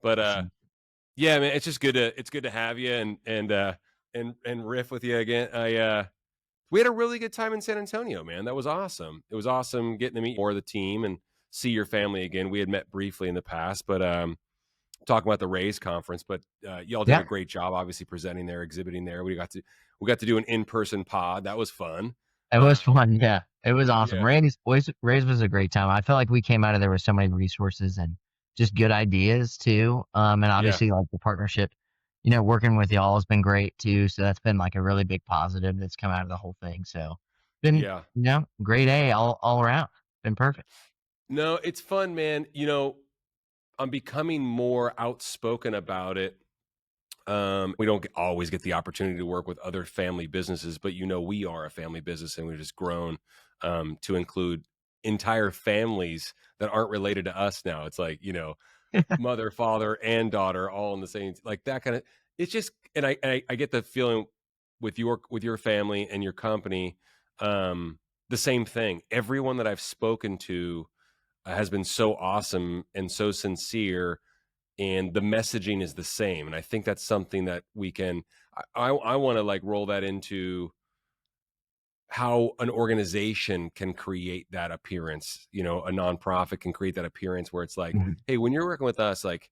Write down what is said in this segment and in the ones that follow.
But Awesome. yeah, man, it's good to have you and riff with you again. We had a really good time in San Antonio, man. That was awesome. It was awesome getting to meet more of the team and see your family again. We had met briefly in the past, but talking about the Raise conference, but y'all did a Yeah, great job, obviously presenting there, exhibiting there. We got to do an in person pod. That was fun. it was fun. Yeah, it was awesome. Yeah, Raise was a great time. I felt like we came out of there with so many resources and just good ideas too. And yeah, obviously like the partnership, working with y'all has been great too. So that's been like a really big positive that's come out of the whole thing. So been, yeah. great A all around. Been perfect. No, it's fun, man. I'm becoming more outspoken about it. We don't always get the opportunity to work with other family businesses, but we are a family business and we've just grown to include entire families that aren't related to us now. It's like, mother, father, and daughter all in the same, like that kind of. It's just, and I get the feeling with your family and your company, the same thing. Everyone that I've spoken to has been so awesome and so sincere, and the messaging is the same. And I think that's something that we can. I want to like roll that into how an organization can create that appearance. A nonprofit can create that appearance where it's like, Mhm. hey, when you're working with us, like,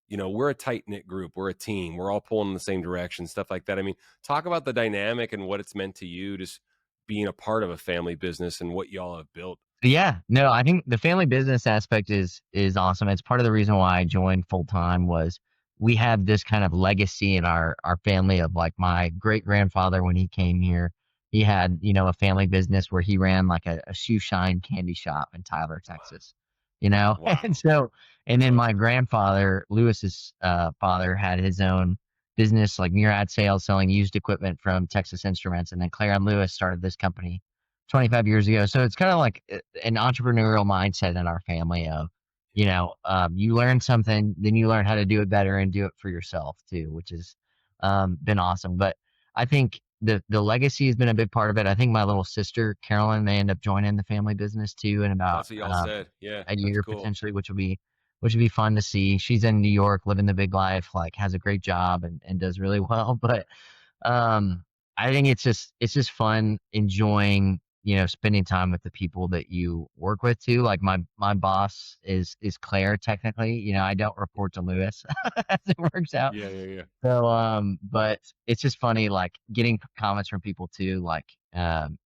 we're a tight knit group, we're a team, we're all pulling in the same direction, stuff like that. I mean, talk about the dynamic and what it's meant to you, just being a part of a family business and what y'all have built. Yeah, no, I think the family business aspect is awesome. It's part of the reason why I joined full time was we have this kind of legacy in our family of like my great grandfather when he came here, he had, a family business where he ran like a shoe shine candy shop in Tyler, Texas, and Wow, so and that's then my awesome. grandfather, Lewis's father had his own business like Murad sales selling used equipment from Texas Instruments, and then Claire and Lewis started this company 25 years ago. So it's kind of like an entrepreneurial mindset in our family of, you learn something, then you learn how to do it better and do it for yourself too, which has been awesome. But I think the legacy has been a big part of it. I think my little sister, Carolyn, may end up joining the family business too in about That's what y'all said. Yeah, a that's year cool. potentially, which would be fun to see. She's in New York, living the big life, like has a great job and does really well. But um, I think it's just fun enjoying, spending time with the people that you work with too. Like my boss is Claire technically. I don't report to Lewis as it works out. Yeah, yeah, yeah. So but it's just funny like getting comments from people too, like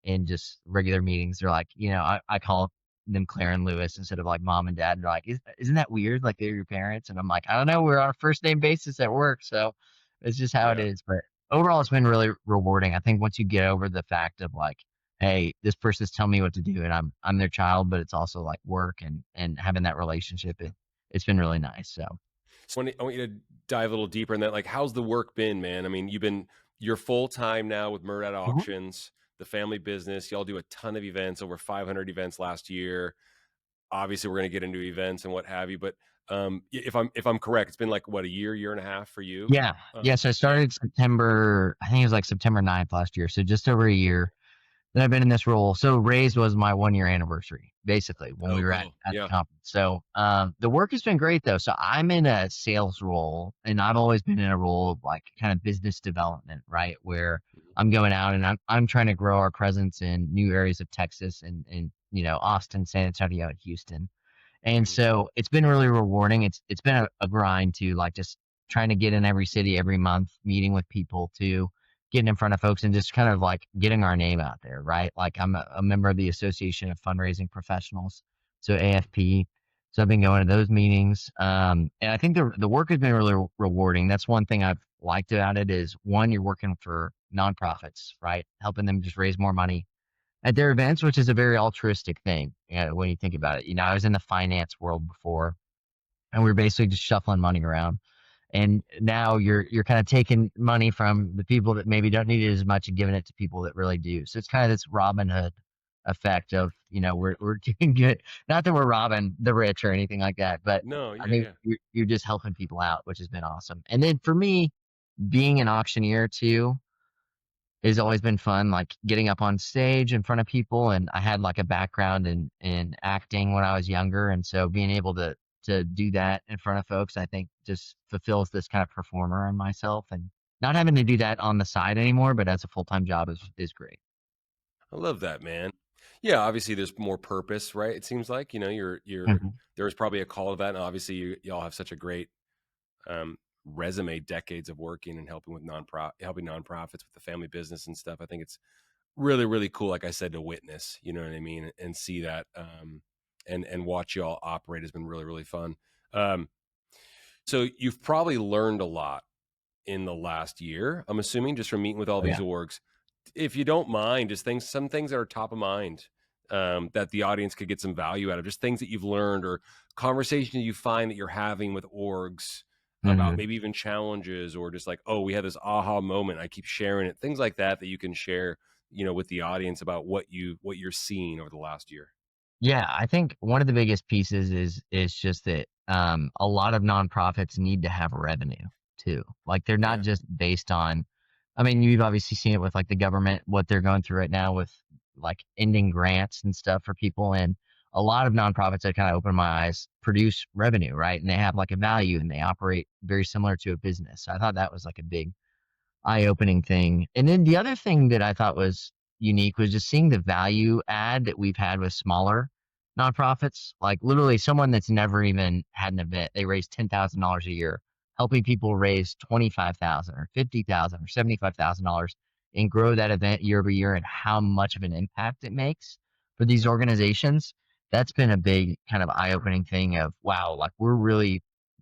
in just regular meetings. They're like, I call them Claire and Lewis instead of like mom and dad. They're like, isn't that weird? Like they're your parents. And I'm like, I don't know, we're on a first name basis at work. So it's just how it Yeah. is. But overall, it's been really rewarding. I think once you get over the fact of like, hey, this person's telling me what to do, and I'm their child, but it's also like work and having that relationship. It's been really nice. So So I want you to dive a little deeper in that. Like, how's the work been, man? I mean, you're full time now with Murad Mhm. Auctions, the family business. Y'all do a ton of events, over 500 events last year. Obviously, we're going to get into events and what have you. But if I'm correct, it's been like what, a year and a half for you. Yeah, yeah. So I Yeah. started September. I think it was like September 9th last year. So just over a year that I've been in this role. So Raised was my 1 year anniversary, basically, when Oh, we were at, cool. at the Yeah. conference. So the work has been great though. So I'm in a sales role and I've always been in a role of like kind of business development, right? Where Mhm. I'm going out and I'm trying to grow our presence in new areas of Texas and Austin, San Antonio, and Houston. And Mhm. so it's been really rewarding. It's been a grind to like just trying to get in every city every month, meeting with people to getting in front of folks and just kind of like getting our name out there, right? Like I'm a member of the Association of Fundraising Professionals, so AFP. So I've been going to those meetings, and I think the work has been really rewarding. That's one thing I've liked about it is one, you're working for nonprofits, right? Helping them just raise more money at their events, which is a very altruistic thing. When you think about it, I was in the finance world before, and we were basically just shuffling money around. And now you're kind of taking money from the people that maybe don't need it as much and giving it to people that really do. So it's kind of this Robin Hood effect of we're doing good. Not that we're robbing the rich or anything like that, but No. I Yeah. think Yeah. you're just helping people out, which has been awesome. And then for me, being an auctioneer too has always been fun, like getting up on stage in front of people. And I had like a background in acting when I was younger, and so being able to do that in front of folks, I think just fulfills this kind of performer in myself, and not having to do that on the side anymore, but as a full-time job is great. I love that, man. Yeah, obviously there's more purpose, right? It seems like, you're Mhm. there's probably a call to that. And obviously y'all have such a great resume, decades of working and helping with helping nonprofits with the family business and stuff. I think it's really, really cool, like I said, to witness, you know what I mean, and see that and watch y'all operate has been really, really fun. Um, so you've probably learned a lot in the last year, I'm assuming, just from meeting with all Oh, these yeah. orgs. If you don't mind, just some things that are top of mind that the audience could get some value out of, just things that you've learned or conversations you find that you're having with orgs about Mhm. maybe even challenges or just like, oh, we had this aha moment. I keep sharing it, things like that that you can share, with the audience about what you're seeing over the last year. Yeah, I think one of the biggest pieces is just that a lot of nonprofits need to have revenue too. Like they're not Yeah. just based on. I mean, you've obviously seen it with like the government, what they're going through right now with like ending grants and stuff for people, and a lot of nonprofits that kind of open my eyes produce revenue, right? And they have like a value and they operate very similar to a business. So I thought that was like a big eye-opening thing. And then the other thing that I thought was unique was just seeing the value add that we've had with smaller nonprofits. Like literally someone that's never even had an event, they raise $10,000 a year, helping people raise 25,000 or 50,000 or $75,000 and grow that event year over year and how much of an impact it makes for these organizations. That's been a big kind of eye-opening thing of wow, like we're really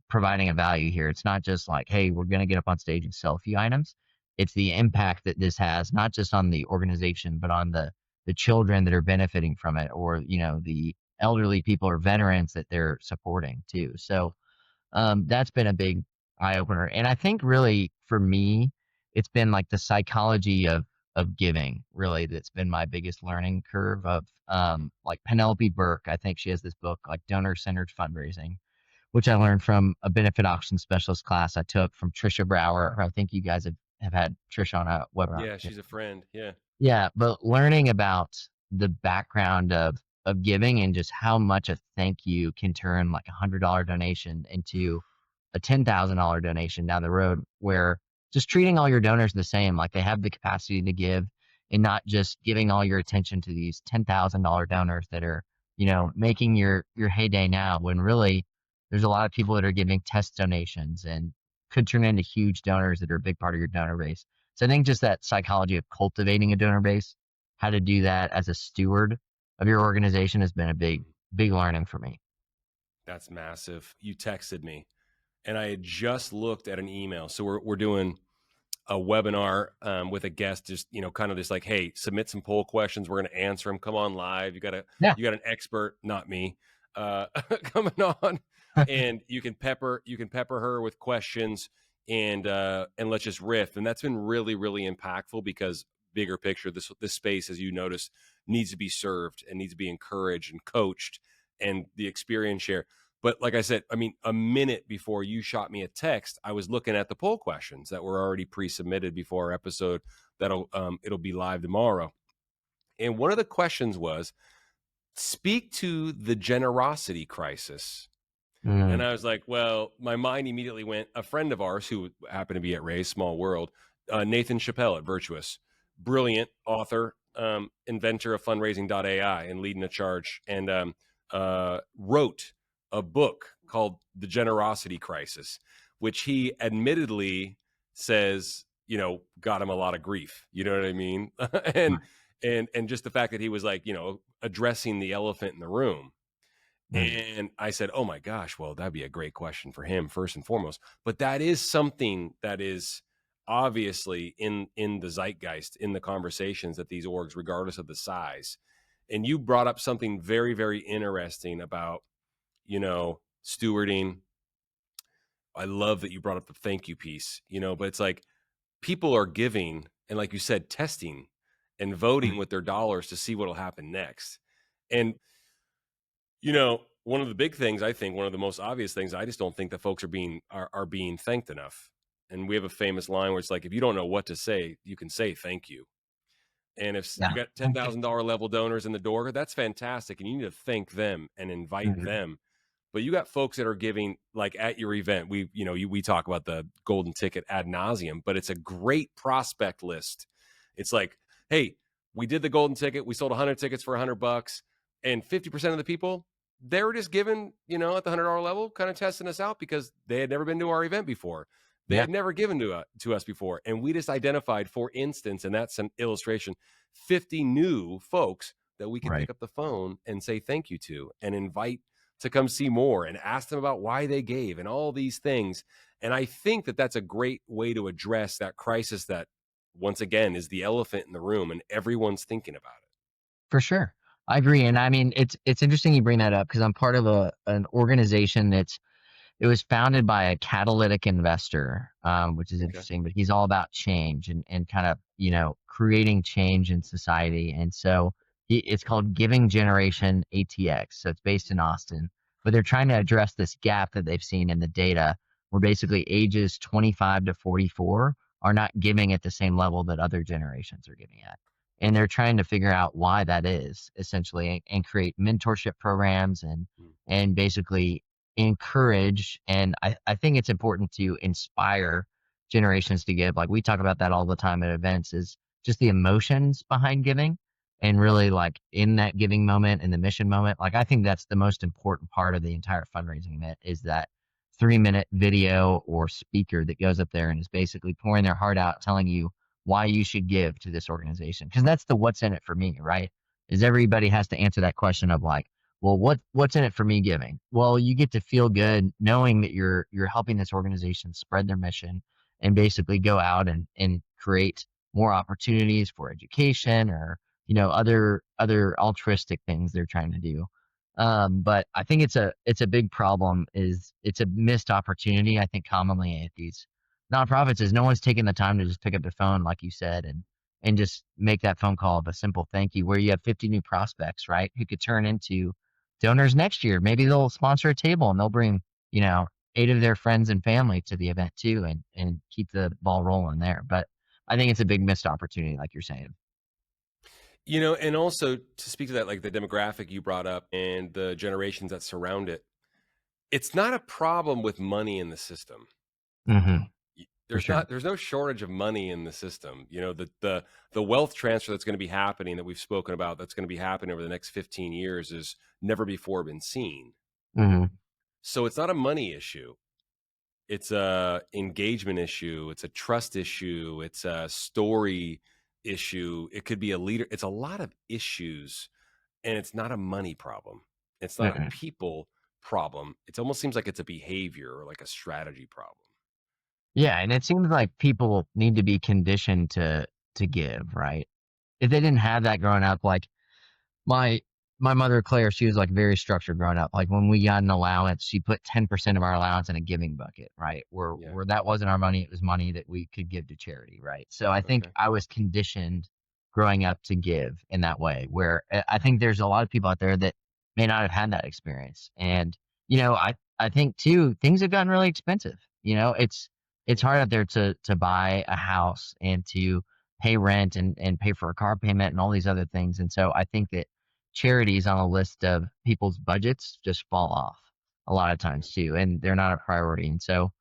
providing a value here. It's not just like, hey, we're going to get up on stage and sell a few items. It's the impact that this has, not just on the organization, but on the children that are benefiting from it, or the elderly people or veterans that they're supporting too. So that's been a big eye opener. And I think really for me, it's been like the psychology of giving really that's been my biggest learning curve of like Penelope Burke. I think she has this book like donor centered fundraising, which I learned from a benefit auction specialist class I took from Trisha Brower. I think you guys have had Trisha on a webinar. Yeah, she's a friend. Yeah. Yeah, but learning about the background of giving and just how much a thank you can turn like $100 donation into a $10,000 donation down the road, where just treating all your donors the same, like they have the capacity to give, and not just giving all your attention to these $10,000 donors that are, making your heyday now, when really there's a lot of people that are giving test donations and could turn into huge donors that are a big part of your donor base. So I think just that psychology of cultivating a donor base, how to do that as a steward of your organization has been a big, big learning for me. That's massive. You texted me and I had just looked at an email. So we're doing a webinar with a guest, just kind of just like, hey, submit some poll questions. We're going to answer them. Come on live. Yeah. You got an expert, not me, coming on, and you can pepper her with questions and let's just riff. And that's been really, really impactful because bigger picture, this space, as you notice, needs to be served and needs to be encouraged and coached, and the experience share. But like I said, I mean, a minute before you shot me a text, I was looking at the poll questions that were already pre-submitted before our episode. It'll be live tomorrow. And one of the questions was, speak to the generosity crisis. And Mm, I was like, well, my mind immediately went, a friend of ours who happened to be at Ray's Small World, Nathan Chappelle at Virtuous, brilliant author, inventor of fundraising.ai and leading a charge, and wrote a book called The Generosity Crisis, which he admittedly says, got him a lot of grief. You know what I mean? and right. and just the fact that he was like, addressing the elephant in the room. Mm, And I said, oh my gosh, well, that'd be a great question for him first and foremost. But that is something that is obviously in the zeitgeist, in the conversations that these orgs, regardless of the size. And you brought up something very, very interesting about, stewarding. I love that you brought up the thank you piece, but it's like people are giving and, like you said, testing and mm, voting with their dollars to see what'll happen next. And one of the big things, I think, one of the most obvious things, I just don't think that folks are being thanked enough. And we have a famous line where it's like, if you don't know what to say, you can say thank you. And if you yeah. got Thank you. $10,000 level donors in the door, that's fantastic, and you need to thank them and invite Mhm. them. but you got folks that are giving, like at your event. We talk about the golden ticket ad nauseum, but it's a great prospect list. It's like, hey, we did the golden ticket, we sold 100 tickets for $100, and 50% of the people, they were just giving, at the $100 level, kind of testing us out because they had never been to our event before. They Yeah. had never given to us before. And we just identified, for instance, and that's an illustration, 50 new folks that we could Right. pick up the phone and say thank you to and invite to come see more and ask them about why they gave and all these things. And I think that that's a great way to address that crisis that, once again, is the elephant in the room and everyone's thinking about it. For sure. I agree. And I mean, it's interesting you bring that up because I'm part of an organization it was founded by a catalytic investor, which is Okay. interesting, but he's all about change and kind of, creating change in society. And so it's called Giving Generation ATX. So it's based in Austin, but they're trying to address this gap that they've seen in the data where basically ages 25 to 44 are not giving at the same level that other generations are giving at. And they're trying to figure out why that is essentially and create mentorship programs Mm. and basically encourage. And I think it's important to inspire generations to give. Like we talk about that all the time at events, is just the emotions behind giving and really like in that giving moment and the mission moment. Like I think that's the most important part of the entire fundraising event is that 3-minute video or speaker that goes up there and is basically pouring their heart out, telling you why you should give to this organization. Because that's the what's in it for me, right? Is everybody has to answer that question of like, well, what's in it for me giving? Well, you get to feel good knowing that you're helping this organization spread their mission and basically go out and create more opportunities for education or other altruistic things they're trying to do. But I think it's a big problem. Is it's a missed opportunity. I think commonly at these nonprofits is no one's taking the time to just pick up the phone, like you said, and just make that phone call of a simple thank you, where you have 50 new prospects, right, who could turn into donors next year. Maybe they'll sponsor a table and they'll bring, 8 of their friends and family to the event too and keep the ball rolling there. But I think it's a big missed opportunity, like you're saying. And also to speak to that, like the demographic you brought up and the generations that surround it, it's not a problem with money in the system. Hmm. For There's sure. not there's no shortage of money in the system. The wealth transfer that's going to be happening, that we've spoken about, that's going to be happening over the next 15 years, is never before been seen. Hmm. So it's not a money issue. It's a engagement issue. It's a trust issue. It's a story issue. It could be a leader. It's a lot of issues, and it's not a money problem. It's not a people problem. It almost seems like it's a behavior or like a strategy problem. Yeah, and it seems like people need to be conditioned to give, right? If they didn't have that growing up, like My my mother, Claire, she was, like, very structured growing up. Like, when we got an allowance, she put 10% of our allowance in a giving bucket, right? Yeah. Where that wasn't our money, it was money that we could give to charity, right? So I think Okay. I was conditioned growing up to give in that way, where I think there's a lot of people out there that may not have had that experience. And, I think too, things have gotten really expensive. It's Yeah. hard out there to buy a house and to pay rent and pay for a car payment and all these other things. And so I think that charities on a list of people's budgets just fall off a lot of Yeah. times too, and they're not a priority. And so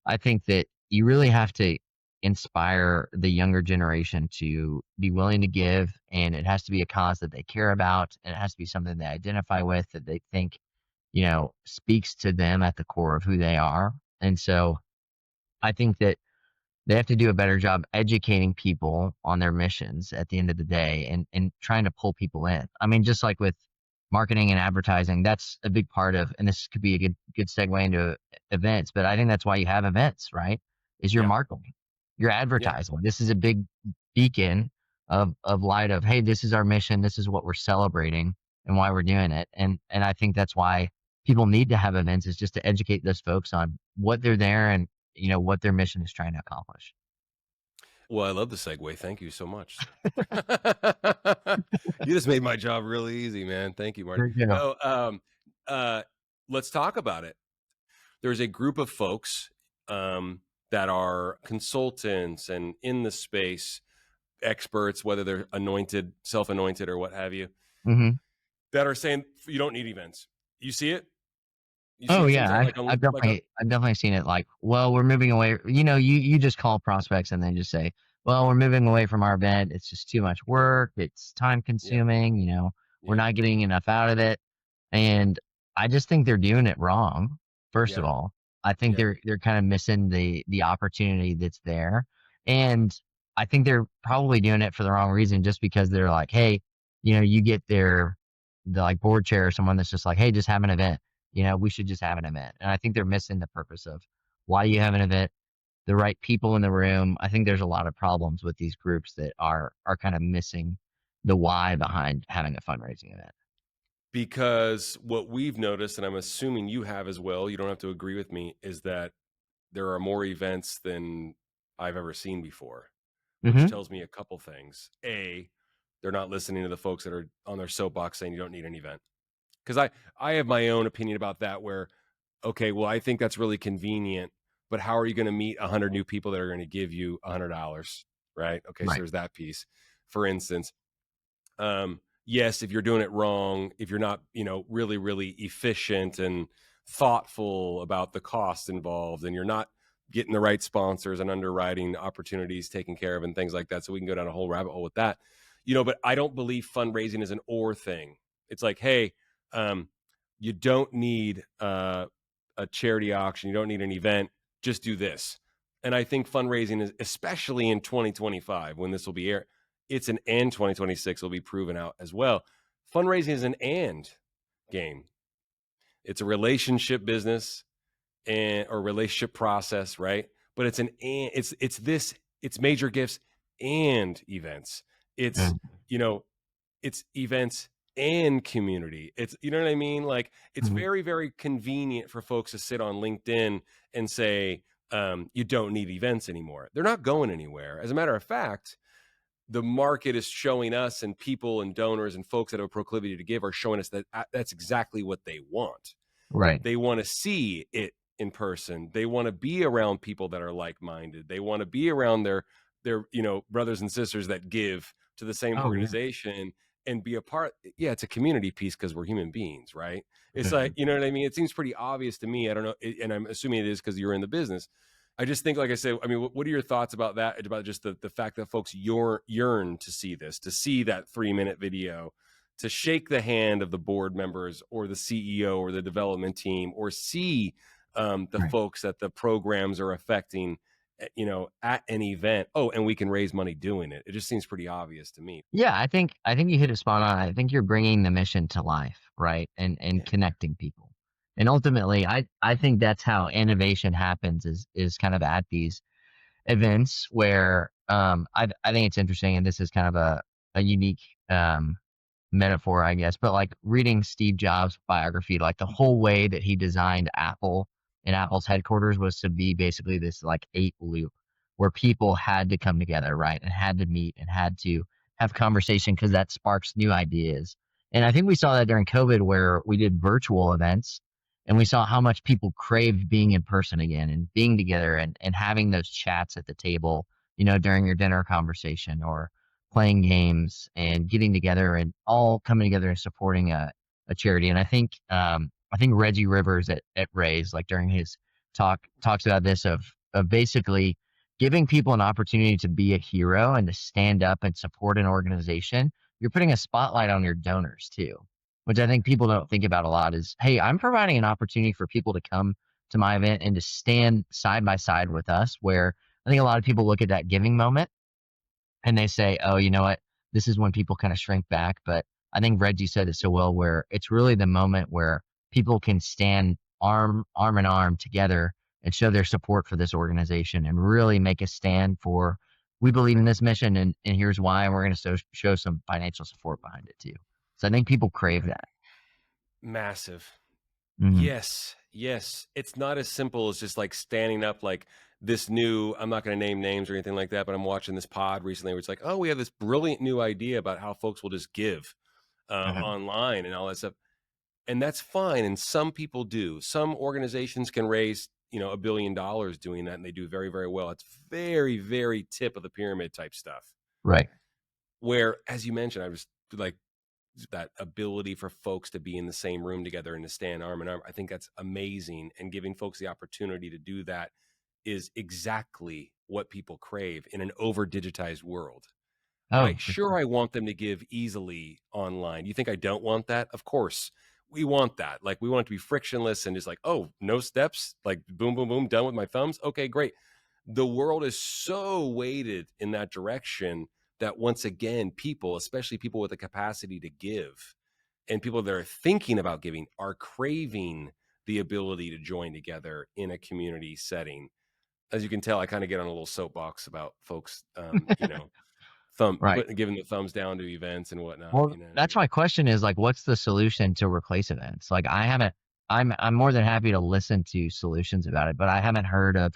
I think that you really have to inspire the younger generation to be willing to give, and it has to be a cause that they care about, and it has to be something they identify with that they think, speaks to them at the core of who they are. And so I think that they have to do a better job educating people on their missions at the end of the day and trying to pull people in. I mean, just like with marketing and advertising, that's a big part of, and this could be a good segue into events, but I think that's why you have events, right? Is your Yeah. marketing, your Yeah. advertising. This is a big beacon of light of, hey, this is our mission, this is what we're celebrating and why we're doing it. And I think that's why people need to have events, is just to educate those folks on what they're there and what their mission is trying to accomplish. Well, I love the segue. Thank you so much. You just made my job really easy, man. Thank you, Marty. There you go. No, uh, let's talk about it. There's a group of folks that are consultants and in the space, experts, whether they're anointed, self-anointed, or what have you, Mhm. that are saying you don't need events. You see it? You Oh seen things yeah, on I've like on I've like a definitely I've definitely seen it. Like, well, we're moving away. You just call prospects and then just say, well, we're moving away from our event. It's just too much work. It's time yep, consuming. We're yep, not getting enough out of it. And I just think they're doing it wrong. First of yep, all, I think yep. they're kind of missing the opportunity that's there. And I think they're probably doing it for the wrong reason, just because they're like, hey, you get the like board chair or someone that's just like, hey, just have an event. We should just have an event. And I think they're missing the purpose of why you have an event, the right people in the room. I think there's a lot of problems with these groups that are kind of missing the why behind having a fundraising event. Because what we've noticed, and I'm assuming you have as well, you don't have to agree with me, is that there are more events than I've ever seen before, which Hmm. tells me a couple things. A, they're not listening to the folks that are on their soapbox saying you don't need an event. Because I have my own opinion about that. Where okay, well, I think that's really convenient, but how are you going to meet 100 new people that are going to give you $100, right? Okay, so Right. there's that piece. For instance, yes, if you're doing it wrong, if you're not, really, really efficient and thoughtful about the costs involved, and you're not getting the right sponsors and underwriting opportunities taken care of and things like that. So we can go down a whole rabbit hole with that, but I don't believe fundraising is an or thing. It's like, hey, um, you don't need a charity auction, you don't need an event, just do this. And I think fundraising is, especially in 2025, when this will be aired, it's an and 2026 will be proven out as well. Fundraising is an and game. It's a relationship business and or relationship process, right? But it's an and it's major gifts and events. It's Mm. you know it's events and community. It's what I mean? Like it's Mhm. very, very convenient for folks to sit on LinkedIn and say, you don't need events anymore. They're not going anywhere. As a matter of fact, the market is showing us, and people and donors and folks that have a proclivity to give are showing us that that's exactly what they want. Right. They want to see it in person. They want to be around people that are like-minded. They want to be around their brothers and sisters that give to the same Oh yeah. organization and be a part. Yeah, it's a community piece because we're human beings, right? It's like, Mhm. you know what I mean? It seems pretty obvious to me. I don't know, and I'm assuming it is because you're in the business. I just think, like I said, I mean, what are your thoughts about that? About just the fact that folks yearn to see this, to see that 3-minute video, to shake the hand of the board members or the CEO or the development team, or see the Right. folks that the programs are affecting, at an event. Oh, and we can raise money doing it. It just seems pretty obvious to me. Yeah, I think you hit it spot on. I think you're bringing the mission to life, right? And Yeah. connecting people. And ultimately, I think that's how innovation happens is kind of at these events where I think it's interesting, and this is kind of a unique um metaphor, I guess, but like reading Steve Jobs' biography, like the whole way that he designed Apple and Apple's headquarters was to be basically this like eight loop where people had to come together, right? And had to meet and had to have conversation because that sparks new ideas. And I think we saw that during COVID where we did virtual events and we saw how much people craved being in person again and being together and having those chats at the table, during your dinner conversation or playing games and getting together and all coming together and supporting a charity. And I think Reggie Rivers at Rays, like during his talks about this of basically giving people an opportunity to be a hero and to stand up and support an organization. You're putting a spotlight on your donors too, which I think people don't think about a lot is, hey, I'm providing an opportunity for people to come to my event and to stand side by side with us, where I think a lot of people look at that giving moment and they say, "Oh, you know what? This is when people kind of shrink back." But I think Reggie said it so well, where it's really the moment where people can stand arm in arm together and show their support for this organization and really make a stand for we believe in this mission and here's why, and we're going to show some financial support behind it too. So I think people crave that. Massive. Hmm. Yes, yes. It's not as simple as just like standing up like this new, I'm not going to name names or anything like that, but I'm watching this pod recently where it's like, oh, we have this brilliant new idea about how folks will just give Hmm. online and all that stuff. And that's fine. And some people do. Some organizations can raise, $1 billion doing that, and they do very, very well. It's very, very tip of the pyramid type stuff. Right. Where, as you mentioned, I was like that ability for folks to be in the same room together and to stand arm in arm. I think that's amazing. And giving folks the opportunity to do that is exactly what people crave in an over digitized world, Oh, right? for Sure, sure. I want them to give easily online. You think I don't want that? Of course. We want that. Like, we want it to be frictionless and just like, oh, no steps, like boom, boom, boom, done with my thumbs. Okay, great. The world is so weighted in that direction that once again, people, especially people with the capacity to give and people that are thinking about giving, are craving the ability to join together in a community setting. As you can tell, I kind of get on a little soapbox about folks, Right. giving the thumbs down to events and whatnot. Well, You know what I that's mean? my question is like, what's the solution to replace events? Like I haven't, I'm more than happy to listen to solutions about it, but I haven't heard of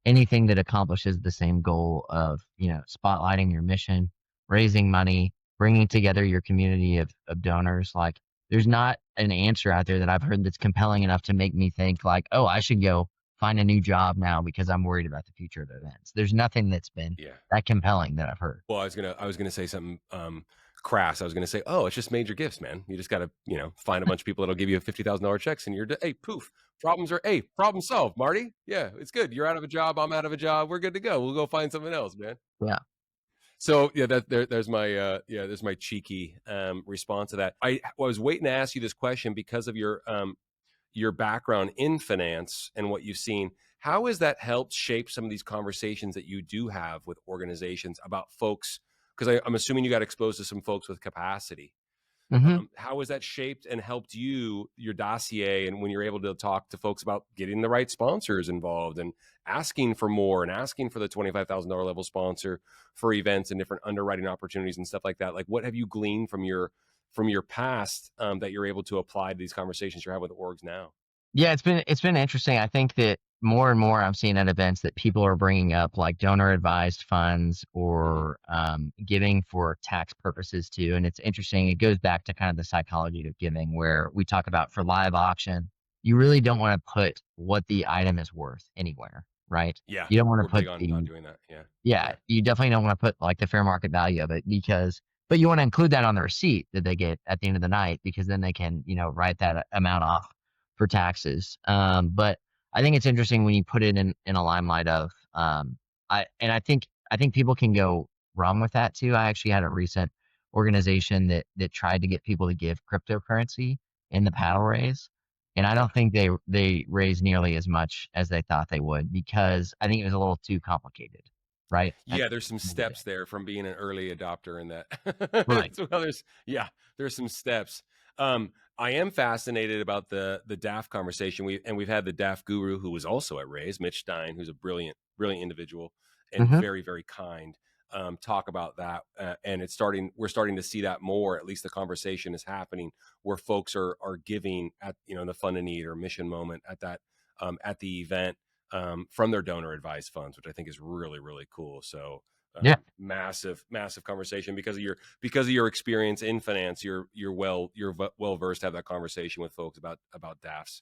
anything that accomplishes the same goal of, spotlighting your mission, raising money, bringing together your community of donors. Like there's not an answer out there that I've heard that's compelling enough to make me think like, oh, I should go find a new job now because I'm worried about the future of events. There's nothing that's been Yeah. that compelling that I've heard. Well, I was gonna say something crass. I was gonna say, oh, it's just major gifts, man. You just gotta, find a bunch of people that'll give you $50,000 checks, and hey, poof, problem solved, Marty. Yeah, it's good. You're out of a job. I'm out of a job. We're good to go. We'll go find something else, man. Yeah. So yeah, there's my cheeky response to that. I was waiting to ask you this question because of your background in finance and what you've seen. How has that helped shape some of these conversations that you do have with organizations about folks? Because I'm assuming you got exposed to some folks with capacity. Hmm. How has that shaped and helped your dossier, and when you're able to talk to folks about getting the right sponsors involved and asking for more and asking for the $25,000 level sponsor for events and different underwriting opportunities and stuff like that? Like, what have you gleaned from your past that you're able to apply to these conversations you're having with orgs now? Yeah, it's been interesting. I think that more and more I'm seeing at events that people are bringing up like donor advised funds Hmm. or giving for tax purposes too. And it's interesting. It goes back to kind of the psychology of giving, where we talk about for live auction, you really don't want to put what the item is worth anywhere, right? Yeah, You don't want we're to put big on not the doing that. Yeah, Yeah, yeah, you definitely don't want to put like the fair market value of it but you want to include that on the receipt that they get at the end of the night because then they can, write that amount off for taxes. But I think it's interesting when you put it in a limelight of, I think people can go wrong with that too. I actually had a recent organization that tried to get people to give cryptocurrency in the paddle raise. And I yeah. don't think they raised nearly as much as they thought they would because I think it was a little too complicated, right? Yeah, there's some steps there from being an early adopter in that. Right. Well, there's some steps. I am fascinated about the DAF conversation. We've had the DAF guru who was also at Ray's, Mitch Stein, who's a brilliant, brilliant individual and Hmm. very, very kind. Talk about that, and we're starting to see that more. At least the conversation is happening where folks are giving at the fund and need or mission moment at the event from their donor advised funds, which I think is really, really cool. So Yeah. massive, massive conversation because of your experience in finance. You're well versed to have that conversation with folks about DAFs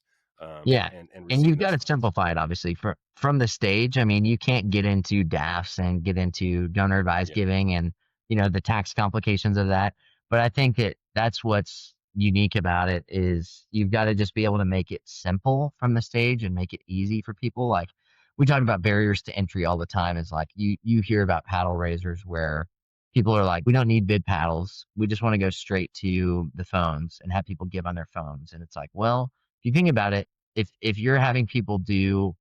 Yeah. and And receiving you've those got to funds. simplify it, obviously, from the stage. I mean, you can't get into DAFs and get into donor advised Yeah, giving and, the tax complications of that. But I think that that's what's unique about it is you've got to just be able to make it simple from the stage and make it easy for people. Like we talk about barriers to entry all the time. Is like you hear about paddle raisers where people are like, we don't need bid paddles. We just want to go straight to the phones and have people give on their phones. And it's like, well, if you think about it, if you're having people do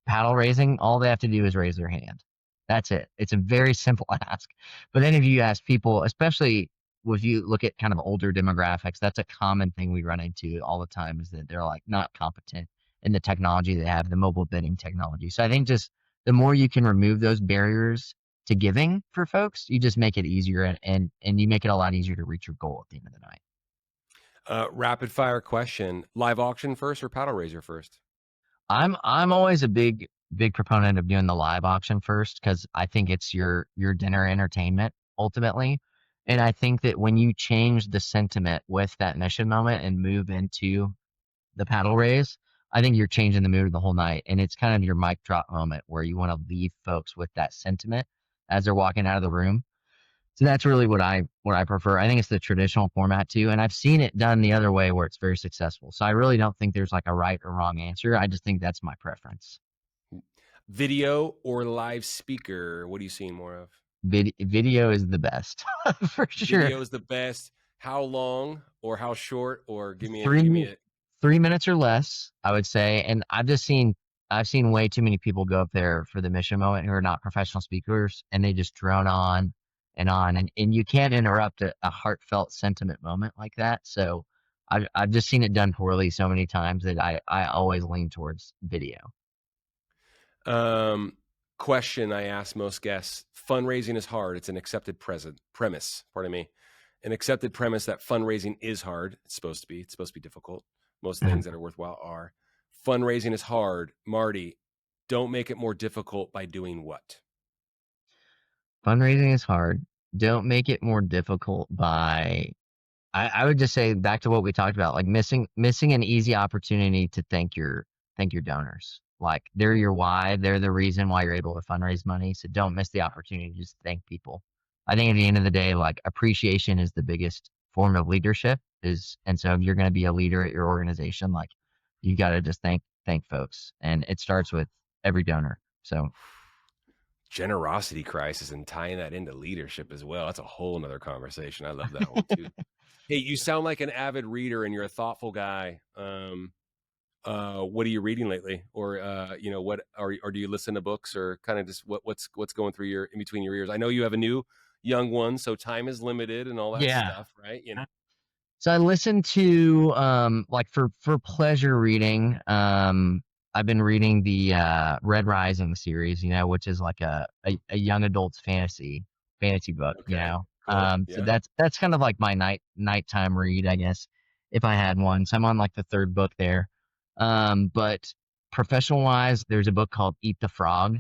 paddle raising, all they have to do is raise their hand. That's it. It's a very simple ask. But then if you ask people, especially if you look at kind of older demographics, that's a common thing we run into all the time is that they're like not competent in the technology they have, the mobile bidding technology. So I think just the more you can remove those barriers to giving for folks, you just make it easier and you make it a lot easier to reach your goal at the end of the night. rapid fire question: live auction first or paddle raiser first? I'm always a big proponent of doing the live auction first because I think it's your dinner entertainment ultimately. And I think that when you change the sentiment with that mission moment and move into the paddle raise, I think you're changing the mood of the whole night. And it's kind of your mic drop moment where you want to leave folks with that sentiment as they're walking out of the room. So that's really what I prefer. I think it's the traditional format too, and I've seen it done the other way where it's very successful. So I really don't think there's like a right or wrong answer. I just think that's my preference. Video or live speaker? What are you seeing more of? Video is the best for sure. Video is the best. How long or how short? Or give me Three a 3 minutes or less, I would say. And I've seen way too many people go up there for the mission moment who are not professional speakers, and they just drone on, and you can't interrupt a heartfelt sentiment moment like that. So I've just seen it done poorly so many times that I always lean towards video. um, question I ask most guests. Fundraising is hard. It's an accepted premise. Pardon me. An accepted premise that fundraising is hard. It's supposed to be. It's supposed to be difficult. Most things that are worthwhile are. Fundraising is hard. Marty, don't make it more difficult by doing what? Fundraising is hard. Don't make it more difficult by I would just say back to what we talked about, like missing an easy opportunity to thank your donors. Like they're your why, they're the reason why you're able to fundraise money. So don't miss the opportunity to just thank people. I think at the end of the day, like appreciation is the biggest form of leadership and so if you're gonna be a leader at your organization, like you gotta just thank folks. And it starts with every donor. So Generosity crisis and tying that into leadership as well. That's a whole nother conversation. I love that one too. Hey, you sound like an avid reader and you're a thoughtful guy. What are you reading lately? Or what or do you listen to books or kind of just what's going through your in between your ears? I know you have a new young one, so time is limited and all that yeah. stuff, right? So I listen to like for pleasure reading. I've been reading the Red Rising series, which is like a young adult's fantasy book, Okay, cool. So Yeah. that's kind of like my nighttime read, I guess, if I had one. So I'm on like the third book there. But professional wise, there's a book called Eat the Frog.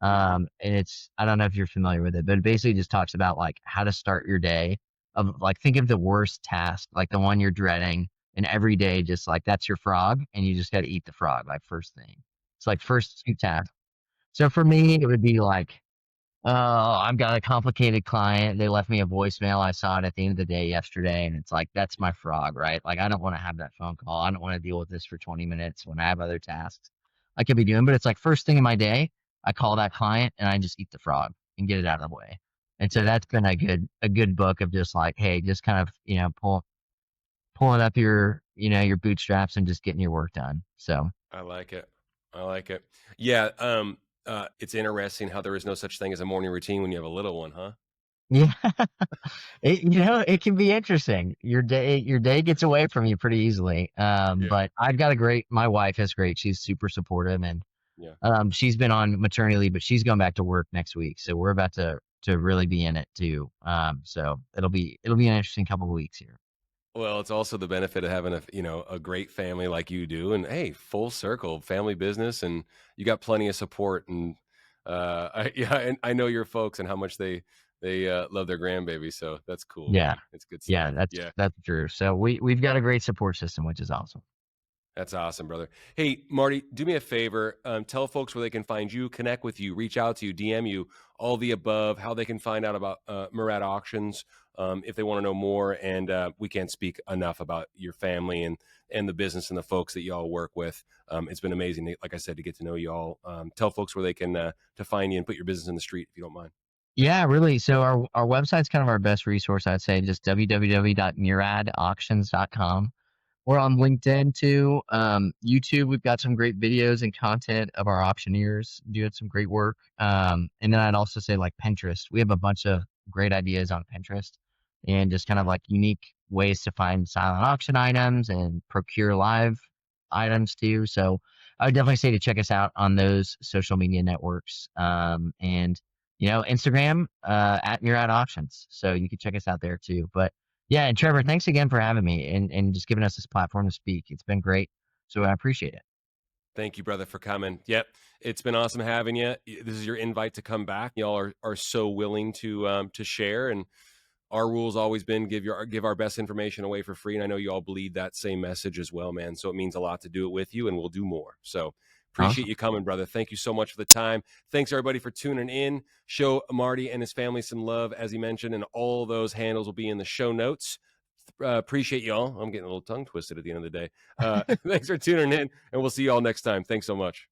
Hmm. And I don't know if you're familiar with it, but it basically just talks about like how to start your day of like, think of the worst task, like the one you're dreading, and every day, just like that's your frog and you just got to eat the frog, like first thing. It's like first two tasks. So for me, it would be like, oh, I've got a complicated client. They left me a voicemail. I saw it at the end of the day yesterday, and it's like, that's my frog, right? Like, I don't want to have that phone call. I don't want to deal with this for 20 minutes when I have other tasks I could be doing. But it's like, first thing in my day, I call that client and I just eat the frog and get it out of the way. And so Yeah, that's been a good book of just like, hey, just kind of, pulling up your bootstraps and just getting your work done. So, I like it. I like it. Yeah. It's interesting how there is no such thing as a morning routine when you have a little one, huh? yeah. It can be interesting. Your day gets away from you pretty easily. Yeah. But my wife is great. She's super supportive, and Yeah. she's been on maternity leave, but she's going back to work next week. So we're about to really be in it too. So it'll be an interesting couple of weeks here. Well, it's also the benefit of having a great family like you do, and hey, full circle family business, and you got plenty of support, and yeah, and I know your folks and how much they love their grandbaby, so that's cool, Yeah, man. It's good yeah, stuff. Yeah. that's true. So we've got a great support system, which is awesome. That's awesome, brother. Hey, Marty, do me a favor. Tell folks where they can find you, connect with you, reach out to you, DM you, all the above, how they can find out about Murad Auctions if they want to know more. And we can't speak enough about your family and the business and the folks that y'all work with. It's been amazing, like I said, to get to know you all. Tell folks where they can to find you and put your business in the street if you don't mind. Yeah, really. So our website's kind of our best resource, I'd say, just www.muradauctions.com. We're on LinkedIn too. YouTube, we've got some great videos and content of our auctioneers doing some great work. And then I'd also say like Pinterest. We have a bunch of great ideas on Pinterest and just kind of like unique ways to find silent auction items and procure live items too. So I would definitely say to check us out on those social media networks. And Instagram at Murad Auctions. So you can check us out there too. But yeah, and Trevor, thanks again for having me and just giving us this platform to speak. It's been great. So I appreciate it. Thank you, brother, for coming. Yep, it's been awesome having you. This is your invite to come back. Y'all are so willing to share, and our rule's always been give our best information away for free. And I know you all bleed that same message as well, man. So it means a lot to do it with you, and we'll do more. So appreciate Awesome. you coming, brother. Thank you so much for the time. Thanks everybody for tuning in. Show Marty and his family some love, as he mentioned, and all those handles will be in the show notes. Appreciate y'all. I'm getting a little tongue twisted at the end of the day. Thanks for tuning in, and we'll see y'all next time. Thanks so much.